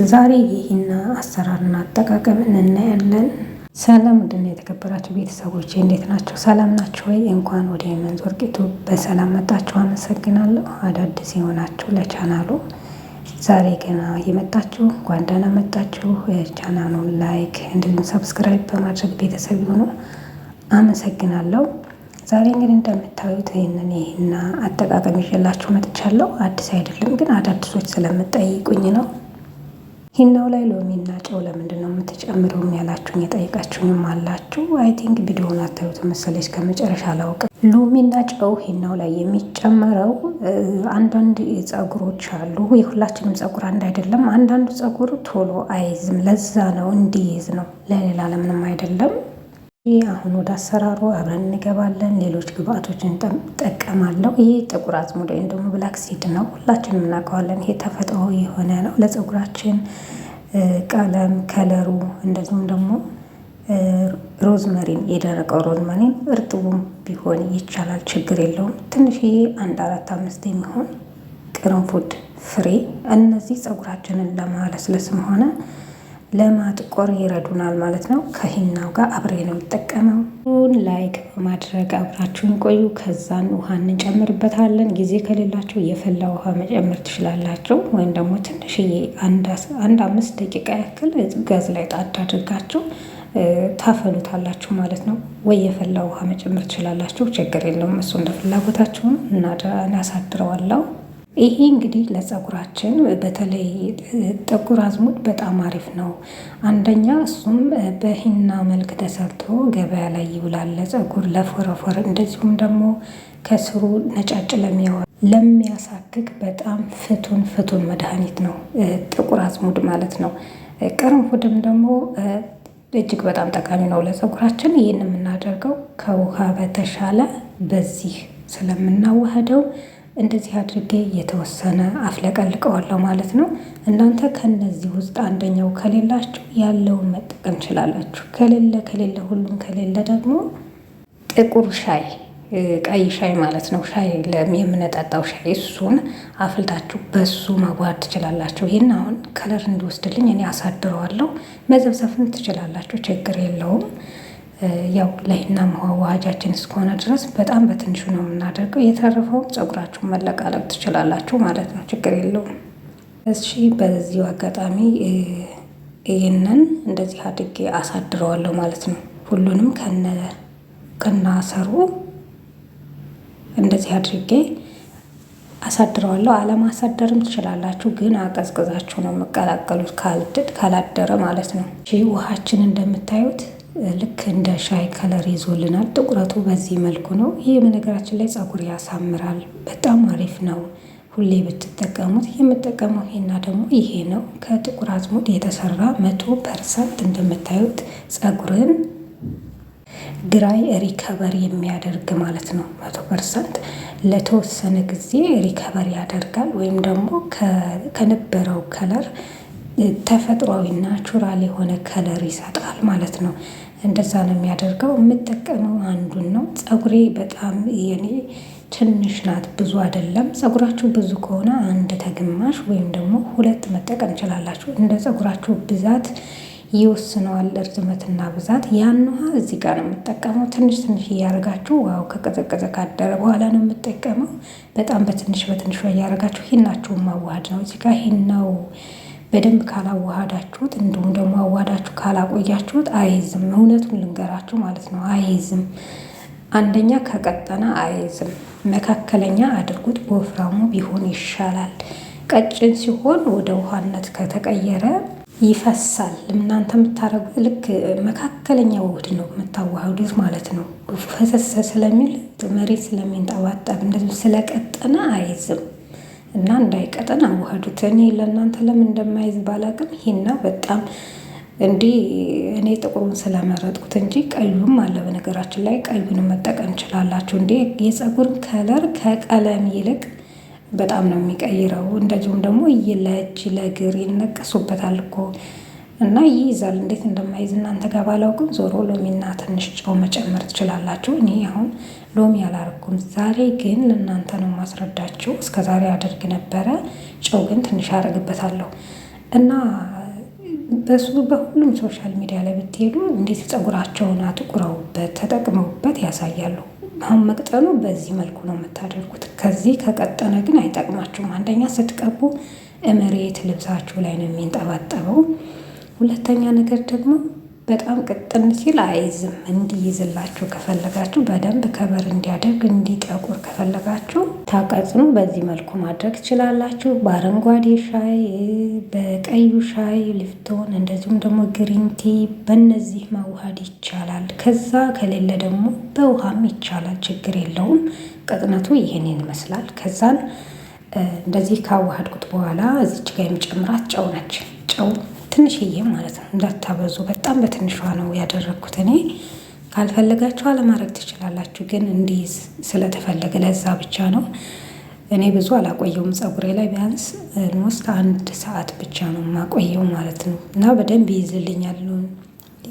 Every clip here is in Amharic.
ዛሬ ይህና አሰራርና አጠቃቀምን እናያለን። ሰላም ውድና የተከበራችሁ ቤተሰቦች እንዴት ናቸው? ሰላም ናቸው ወይ? እንኳን ወደ የመንዝ ወርቅ ዩቲዩብ በሰላም መጣችሁ። አመሰግናለሁ። አዳዲስ የሆናችሁ ለቻናሉ ዛሬ ገና የመጣችሁ እንኳን ደህና መጣችሁ። ቻናሉን ላይክ እንዲሁም ሰብስክራይብ በማድረግ ቤተሰብ ይሁኑ። አመሰግናለሁ። ዛሬ እንግዲህ እንደምታዩት ይህና አጠቃቀም ይዤላችሁ መጥቻለሁ። አዲስ አይደለም ግን አዳዲሶች ስለምጠይቁኝ ነው። ሂናው ላይ ሎሚና ጨው ለምንድን ነው የምትጨምረው ያላችሁኝ የጠይቃችሁኝም አላችሁ። አይ ቲንክ ቪዲዮውን አታዩት መሰለኝ ከመጨረሻ አላውቅም። ሎሚና ጨው ሂናው ላይ የሚጨመረው አንዳንድ ፀጉሮች አሉ። የሁላችንም ፀጉር አንድ አይደለም። አንዳንዱ ፀጉር ቶሎ አይዝም። ለዛ ነው እንዲይዝ ነው፣ ለሌላ ለምንም አይደለም። አሁን ወደ አሰራሩ አብረን እንገባለን። ሌሎች ግብአቶችን ጠቀማለሁ። ይሄ ጥቁር አዝሙድ ወይም ደግሞ ብላክ ሲድ ነው። ሁላችንም እናውቀዋለን። ይሄ ተፈጥሮ የሆነ ነው ለፀጉራችን ቀለም ከለሩ። እንደዚሁም ደግሞ ሮዝመሪን፣ የደረቀው ሮዝመሪን እርጥቡም ቢሆን ይቻላል፣ ችግር የለውም። ትንሽዬ 1-4-5 የሚሆን ቅርንፉድ ፍሬ። እነዚህ ፀጉራችንን ለማለስለስም ሆነ ለማጥቆር ይረዱናል ማለት ነው። ከሂናው ጋር አብሬ ነው የምጠቀመው። ላይክ በማድረግ አብራችሁን ቆዩ። ከዛን ውሃ እንጨምርበታለን። ጊዜ ከሌላችሁ የፈላ ውሃ መጨመር ትችላላችሁ፣ ወይም ደግሞ ትንሽዬ 1-5 ደቂቃ ያክል ጋዝ ላይ ጣድ አድርጋችሁ ታፈሉታላችሁ ማለት ነው። ወይ የፈላ ውሃ መጨመር ትችላላችሁ፣ ችግር የለውም። እሱ እንደ ፍላጎታችሁ እናሳድረዋለሁ። ይሄ እንግዲህ ለፀጉራችን በተለይ ጥቁር አዝሙድ በጣም አሪፍ ነው። አንደኛ እሱም በሂና መልክ ተሰርቶ ገበያ ላይ ይውላል ለፀጉር ለፎረፎር፣ እንደዚሁም ደግሞ ከስሩ ነጫጭ ለሚያሳክክ በጣም ፍቱን መድኃኒት ነው ጥቁር አዝሙድ ማለት ነው። ቅርንፉድም ደግሞ እጅግ በጣም ጠቃሚ ነው ለፀጉራችን። ይህን የምናደርገው ከውሃ በተሻለ በዚህ ስለምናዋህደው እንደዚህ አድርጌ የተወሰነ አፍለቀልቀዋለሁ ማለት ነው። እናንተ ከነዚህ ውስጥ አንደኛው ከሌላችሁ ያለውን መጠቀም ትችላላችሁ። ከሌለ ሁሉም ከሌለ ደግሞ ጥቁር ሻይ፣ ቀይ ሻይ ማለት ነው። ሻይ የምንጠጣው ሻይ እሱን አፍልታችሁ በሱ መዋሃድ ትችላላችሁ። ይህን አሁን ከለር እንዲወስድልኝ እኔ አሳድረዋለሁ። መዘብዘፍም ትችላላችሁ፣ ችግር የለውም። ያው ለሂና መዋሃጃችን እስከሆነ ድረስ በጣም በትንሹ ነው የምናደርገው። የተረፈው ፀጉራችሁን መለቃለቅ ትችላላችሁ ማለት ነው፣ ችግር የለውም። እሺ፣ በዚሁ አጋጣሚ ይህንን እንደዚህ አድርጌ አሳድረዋለሁ ማለት ነው። ሁሉንም ከናሰሩ እንደዚህ አድርጌ አሳድረዋለሁ። አለማሳደርም ትችላላችሁ፣ ግን አቀዝቅዛችሁ ነው የምቀላቀሉት ካላደረ ማለት ነው። ውሃችን እንደምታዩት ልክ እንደ ሻይ ከለር ይዞልናል። ጥቁረቱ በዚህ መልኩ ነው። ይህ በነገራችን ላይ ፀጉር ያሳምራል፣ በጣም አሪፍ ነው። ሁሌ ብትጠቀሙት። የምጠቀመው ሂና ደግሞ ይሄ ነው፣ ከጥቁር አዝሙድ የተሰራ 100% እንደምታዩት ፀጉርን ድራይ ሪከቨር የሚያደርግ ማለት ነው። 100% ለተወሰነ ጊዜ ሪከቨር ያደርጋል፣ ወይም ደግሞ ከነበረው ከለር ተፈጥሯዊ ናቹራል የሆነ ከለር ይሰጣል ማለት ነው። እንደዛ ነው የሚያደርገው። የምጠቀመው አንዱን ነው። ፀጉሬ በጣም የኔ ትንሽ ናት፣ ብዙ አይደለም። ፀጉራችሁ ብዙ ከሆነ 1 ተግማሽ ወይም ደግሞ 2 መጠቀም ትችላላችሁ። እንደ ፀጉራችሁ ብዛት ይወስነዋል፣ እርዝመትና ብዛት። ያን ውሃ እዚህ ጋር ነው የምጠቀመው። ትንሽ እያደረጋችሁ ውሃው ከቀዘቀዘ ካደረ በኋላ ነው የምጠቀመው። በጣም በትንሽ እያደረጋችሁ ሂናችሁን ማዋሃድ ነው። እዚህ ጋር ሂናው በደንብ ካላዋሃዳችሁት እንዲሁም ደግሞ አዋሃዳችሁ ካላቆያችሁት አይዝም። እውነቱን ልንገራችሁ ማለት ነው፣ አይዝም። አንደኛ ከቀጠና አይዝም። መካከለኛ አድርጉት፣ በወፍራሙ ቢሆን ይሻላል። ቀጭን ሲሆን ወደ ውሃነት ከተቀየረ ይፈሳል። እናንተ የምታረጉት ልክ መካከለኛ ውህድ ነው የምታዋህዱት ማለት ነው። ፈሰሰ ስለሚል መሬት ስለሚንጠባጠብ እንደዚህ ስለቀጠነ አይዝም እና እንዳይቀጠን አዋህዱት። እኔ ለእናንተ ለምን እንደማይዝ ባላቅም ሂና በጣም እንዲህ እኔ ጥቁሩን ስለመረጥኩት እንጂ ቀዩም አለ። በነገራችን ላይ ቀዩን መጠቀም ትችላላችሁ። እንዴ የፀጉር ከለር ከቀለም ይልቅ በጣም ነው የሚቀይረው። እንደዚሁም ደግሞ ለእጅ ለእግር ይነቀሱበታል እኮ እና ይይዛል። እንዴት እንደማይዝ እናንተ ጋር ባላውቅም ዞሮ ሎሚና ትንሽ ጨው መጨመር ትችላላችሁ። እኔ አሁን ሎሚ አላረኩም። ዛሬ ግን ለእናንተ ነው ማስረዳችሁ። እስከ ዛሬ አደርግ ነበረ። ጨው ግን ትንሽ አደርግበታለሁ። እና በሁሉም ሶሻል ሚዲያ ላይ ብትሄዱ እንዴት ፀጉራቸውን አጥቁረውበት ተጠቅመውበት ያሳያሉ። አሁን መቅጠኑ በዚህ መልኩ ነው የምታደርጉት። ከዚህ ከቀጠነ ግን አይጠቅማችሁም። አንደኛ ስትቀቡ መሬት ልብሳችሁ ላይ ነው የሚንጠባጠበው። ሁለተኛ ነገር ደግሞ በጣም ቅጥን ሲል አይዝም። እንዲይዝላችሁ ከፈለጋችሁ በደንብ ከበር እንዲያደርግ እንዲጠቁር ከፈለጋችሁ ታቀጽኑ በዚህ መልኩ ማድረግ ትችላላችሁ። በአረንጓዴ ሻይ፣ በቀዩ ሻይ ሊፍቶን፣ እንደዚሁም ደግሞ ግሪንቲ በእነዚህ ማዋሃድ ይቻላል። ከዛ ከሌለ ደግሞ በውሃም ይቻላል፣ ችግር የለውም። ቅጥነቱ ይህንን ይመስላል። ከዛን እንደዚህ ካዋሃድኩት በኋላ እዚች ጋር የምጨምራት ጨው ነች። ጨው ትንሽዬ ማለት ነው፣ እንዳታበዙ። በጣም በትንሿ ነው ያደረግኩት እኔ። ካልፈለጋችሁ አለማድረግ ትችላላችሁ፣ ግን እንዲይዝ ስለተፈለገ ለዛ ብቻ ነው። እኔ ብዙ አላቆየውም ፀጉሬ ላይ ቢያንስ ሞስት 1 ሰዓት ብቻ ነው የማቆየው ማለት ነው። እና በደንብ ይይዝልኛል።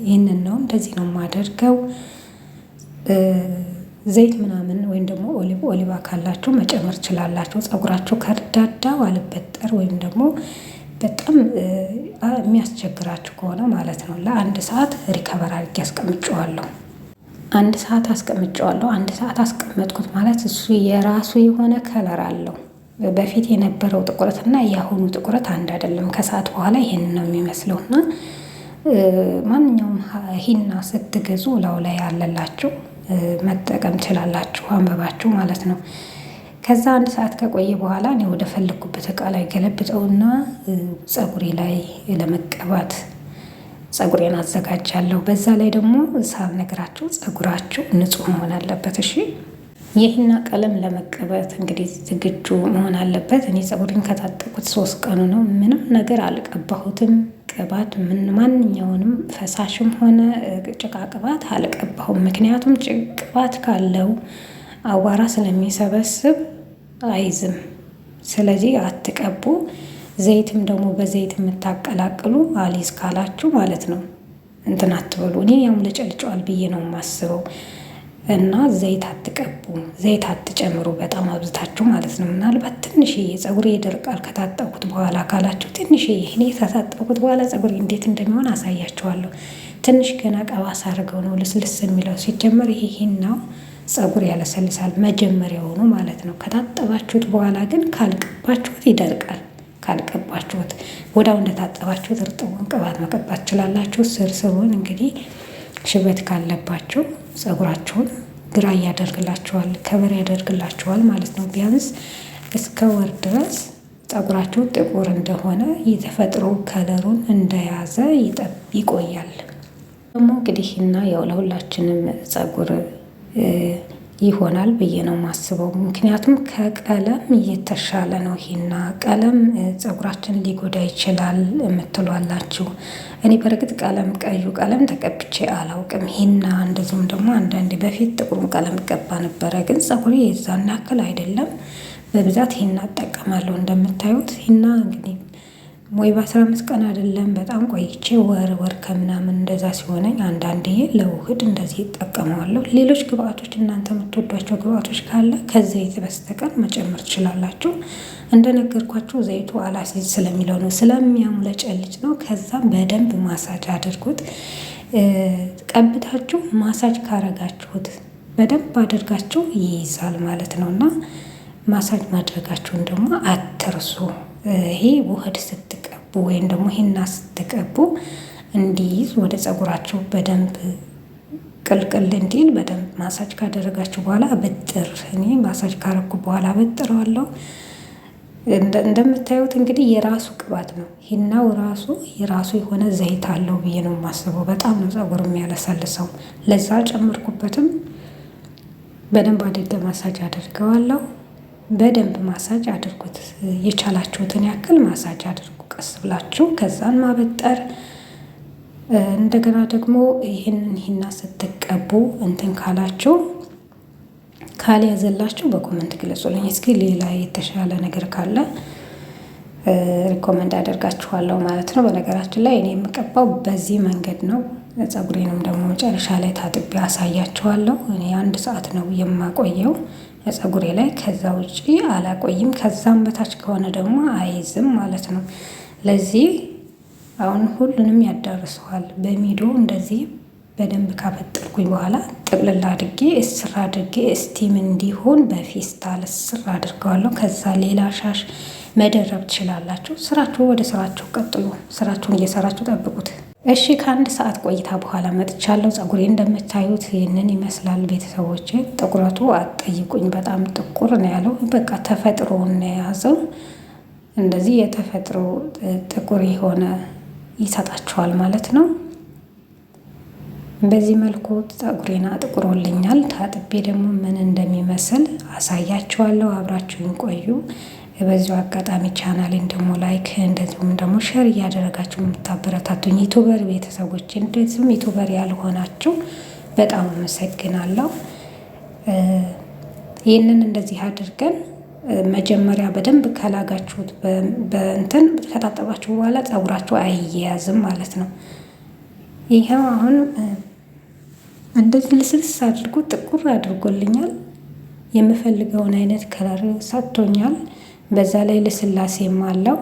ይህንን ነው እንደዚህ ነው የማደርገው። ዘይት ምናምን ወይም ደግሞ ኦሊቫ ካላችሁ መጨመር ትችላላችሁ። ፀጉራችሁ ከርዳዳ አልበጠር ወይም ደግሞ በጣም የሚያስቸግራችሁ ከሆነ ማለት ነው። ለ1 ሰዓት ሪከቨር አድርጌ አስቀምጨዋለሁ። 1 ሰዓት አስቀምጨዋለሁ። 1 ሰዓት አስቀመጥኩት ማለት እሱ የራሱ የሆነ ከለር አለው። በፊት የነበረው ጥቁረት እና የአሁኑ ጥቁረት አንድ አይደለም። ከሰዓት በኋላ ይሄን ነው የሚመስለው። እና ማንኛውም ሂና ስትገዙ ላው ላይ ያለላችሁ መጠቀም ትችላላችሁ፣ አንበባችሁ ማለት ነው። ከዛ 1 ሰዓት ከቆየ በኋላ እኔ ወደ ፈለግኩበት እቃ ላይ ገለብጠውና ፀጉሬ ላይ ለመቀባት ፀጉሬን አዘጋጃለሁ። በዛ ላይ ደግሞ ሳልነግራችሁ ፀጉራችሁ ንጹህ መሆን አለበት። እሺ፣ ይህና ቀለም ለመቀባት እንግዲህ ዝግጁ መሆን አለበት። እኔ ፀጉሬን ከታጠቁት 3 ቀኑ ነው። ምንም ነገር አልቀባሁትም። ቅባት ማንኛውንም ፈሳሽም ሆነ ጭቃ ቅባት አልቀባሁም። ምክንያቱም ቅባት ካለው አቧራ ስለሚሰበስብ አይዝም። ስለዚህ አትቀቡ። ዘይትም ደግሞ በዘይት የምታቀላቅሉ አሊዝ ካላችሁ ማለት ነው እንትን አትበሉ። እኔ ያሙለጨልጨዋል ብዬ ነው የማስበው። እና ዘይት አትቀቡ፣ ዘይት አትጨምሩ በጣም አብዝታችሁ ማለት ነው። ምናልባት ትንሽዬ ፀጉሬ ይደርቃል ከታጠብኩት በኋላ ካላችሁ ትንሽዬ፣ እኔ ከታጠብኩት በኋላ ፀጉሬ እንዴት እንደሚሆን አሳያችኋለሁ። ትንሽ ገና ቀባሳ አድርገው ነው ልስልስ የሚለው። ሲጀመር ይሄናው ፀጉር ያለሰልሳል መጀመሪያውኑ ማለት ነው። ከታጠባችሁት በኋላ ግን ካልቀባችሁት ይደርቃል። ካልቀባችሁት ወዳው እንደታጠባችሁት እርጥቡን ቅባት መቀባት ትችላላችሁ። ስርስሩን እንግዲህ ሽበት ካለባችሁ ፀጉራችሁን ግራ ያደርግላችኋል፣ ከበር ያደርግላችኋል ማለት ነው። ቢያንስ እስከ ወር ድረስ ፀጉራችሁ ጥቁር እንደሆነ የተፈጥሮ ከለሩን እንደያዘ ይቆያል። ደግሞ እንግዲህ እና ያው ለሁላችንም ፀጉር ይሆናል ብዬ ነው የማስበው። ምክንያቱም ከቀለም እየተሻለ ነው። ሂና ቀለም ፀጉራችን ሊጎዳ ይችላል የምትሏላችሁ። እኔ በእርግጥ ቀዩ ቀለም ተቀብቼ አላውቅም። ሂና እንደዚሁም ደግሞ አንዳንዴ በፊት ጥቁሩን ቀለም ቀባ ነበረ፣ ግን ፀጉሬ የዛን ያክል አይደለም። በብዛት ሂና እጠቀማለሁ። እንደምታዩት ሂና እንግዲህ ወይ በ15 ቀን አይደለም በጣም ቆይቼ ወር ከምናምን እንደዛ ሲሆነኝ አንዳንዴ ለውህድ እንደዚህ ይጠቀመዋለሁ። ሌሎች ግብአቶች እናንተ የምትወዷቸው ግብአቶች ካለ ከዘይት በስተቀር መጨመር ትችላላችሁ። እንደነገርኳችሁ ዘይቱ አላሲዝ ስለሚለው ነው፣ ስለሚያሙለጨልጭ ነው። ከዛም በደንብ ማሳጅ አድርጉት። ቀብታችሁ ማሳጅ ካረጋችሁት በደንብ አድርጋችሁ ይይዛል ማለት ነው። እና ማሳጅ ማድረጋችሁን ደግሞ አትርሱ። ይሄ ውህድ ስትቀቡ ወይም ደግሞ ሂና ስትቀቡ እንዲይዝ ወደ ፀጉራችሁ በደንብ ቅልቅል እንዲል በደንብ ማሳጅ ካደረጋችሁ በኋላ አበጥር። እኔ ማሳጅ ካረኩ በኋላ አበጥረዋለሁ። እንደምታዩት እንግዲህ የራሱ ቅባት ነው። ሂናው ራሱ የራሱ የሆነ ዘይት አለው ብዬ ነው የማስበው። በጣም ነው ፀጉር የሚያለሰልሰው። ለዛ ጨምርኩበትም በደንብ አድርጌ ማሳጅ አድርገዋለሁ። በደንብ ማሳጅ አድርጉት። የቻላችሁትን ያክል ማሳጅ አድርጉ ቀስ ብላችሁ። ከዛን ማበጠር። እንደገና ደግሞ ይህንን ሂና ስትቀቡ እንትን ካላችሁ ካልያዘላችሁ በኮመንት ግለጹልኝ። እስኪ ሌላ የተሻለ ነገር ካለ ሪኮመንድ አደርጋችኋለሁ ማለት ነው። በነገራችን ላይ እኔ የምቀባው በዚህ መንገድ ነው። ፀጉሬንም ደግሞ መጨረሻ ላይ ታጥቤ አሳያችኋለሁ። እኔ 1 ሰዓት ነው የማቆየው ፀጉሬ ላይ፣ ከዛ ውጪ አላቆይም። ከዛም በታች ከሆነ ደግሞ አይዝም ማለት ነው። ለዚህ አሁን ሁሉንም ያዳርሰዋል። በሚዶ እንደዚህ በደንብ ካበጠርኩኝ በኋላ ጥቅልል አድርጌ እስር አድርጌ ስቲም እንዲሆን በፌስታል እስር አድርገዋለሁ። ከዛ ሌላ ሻሽ መደረብ ትችላላችሁ። ስራችሁ ወደ ስራችሁ ቀጥሉ። ስራችሁን እየሰራችሁ ጠብቁት። እሺ ከ1 ሰዓት ቆይታ በኋላ መጥቻለሁ። ፀጉሬ እንደምታዩት ይህንን ይመስላል ቤተሰቦቼ። ጥቁረቱ አትጠይቁኝ፣ በጣም ጥቁር ነው ያለው። በቃ ተፈጥሮን ነው የያዘው። እንደዚህ የተፈጥሮ ጥቁር የሆነ ይሰጣችኋል ማለት ነው። በዚህ መልኩ ፀጉሬን አጥቁሮልኛል። ታጥቤ ደግሞ ምን እንደሚመስል አሳያችኋለሁ። አብራችሁን ቆዩ። በዚሁ አጋጣሚ ቻናሌን ደግሞ ላይክ እንደዚሁም ደግሞ ሼር እያደረጋችሁ የምታበረታቱኝ ዩቱበር ቤተሰቦች እንደዚሁም ዩቱበር ያልሆናችሁ በጣም አመሰግናለሁ። ይህንን እንደዚህ አድርገን መጀመሪያ በደንብ ከላጋችሁት በእንትን ከታጠባችሁ በኋላ ፀጉራችሁ አይያያዝም ማለት ነው። ይሄው አሁን እንደዚህ ልስልስ አድርጎ ጥቁር አድርጎልኛል። የምፈልገውን አይነት ከለር ሰጥቶኛል። በዛ ላይ ልስላሴም አለው።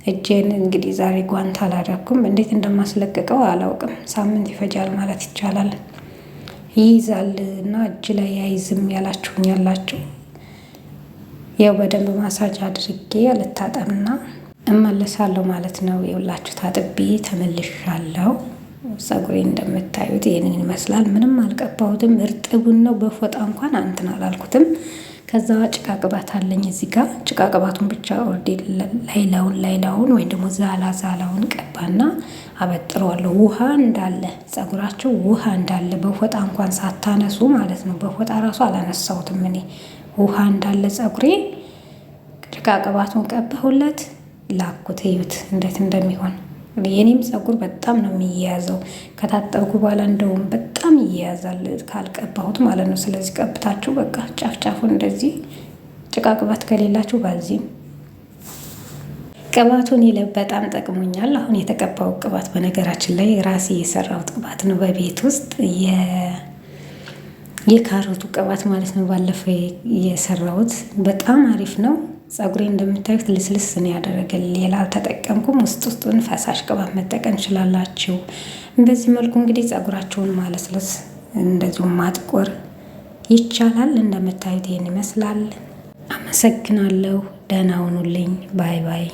እጄን እንግዲህ ዛሬ ጓንት አላደረኩም። እንዴት እንደማስለቅቀው አላውቅም። ሳምንት ይፈጃል ማለት ይቻላል። ይይዛል እና እጅ ላይ አይዝም ያላችሁኝ ያላችሁ ያው በደንብ ማሳጅ አድርጌ ልታጠብና እመለሳለሁ ማለት ነው። የሁላችሁ ታጥቤ ተመልሻለሁ። ፀጉሬ እንደምታዩት ይህንን ይመስላል። ምንም አልቀባሁትም። እርጥቡን ነው። በፎጣ እንኳን አንትን አላልኩትም። ከዛ ጭቃ ቅባት አለኝ እዚህ ጋር። ጭቃ ቅባቱን ብቻ ኦልሬዲ ላይላውን ወይም ደግሞ ዛላውን ቀባና አበጥረዋለሁ። ውሃ እንዳለ ፀጉራቸው ውሃ እንዳለ በፎጣ እንኳን ሳታነሱ ማለት ነው። በፎጣ ራሱ አላነሳሁትም እኔ። ውሃ እንዳለ ፀጉሬ ጭቃ ቅባቱን ቀባሁለት፣ ላኩት። እዩት እንዴት እንደሚሆን። የኔም ፀጉር በጣም ነው የሚያያዘው። ከታጠብኩ በኋላ እንደውም በጣም ይያያዛል ካልቀባሁት ማለት ነው። ስለዚህ ቀብታችሁ በቃ ጫፍጫፉን እንደዚህ ጭቃ ቅባት ከሌላችሁ ባልዚም ቅባቱን በጣም ጠቅሞኛል። አሁን የተቀባው ቅባት በነገራችን ላይ ራሴ የሰራሁት ቅባት ነው በቤት ውስጥ የካሮቱ ቅባት ማለት ነው። ባለፈው የሰራሁት በጣም አሪፍ ነው። ፀጉሬ እንደምታዩት ልስልስ ነው ያደረገልኝ። ሌላ አልተጠቀምኩም። ውስጡን ፈሳሽ ቅባት መጠቀም እንችላላችሁ። በዚህ መልኩ እንግዲህ ፀጉራችሁን ማለስለስ እንደዚሁም ማጥቆር ይቻላል። እንደምታዩት ይህን ይመስላል። አመሰግናለሁ። ደህና ሁኑልኝ። ባይ ባይ።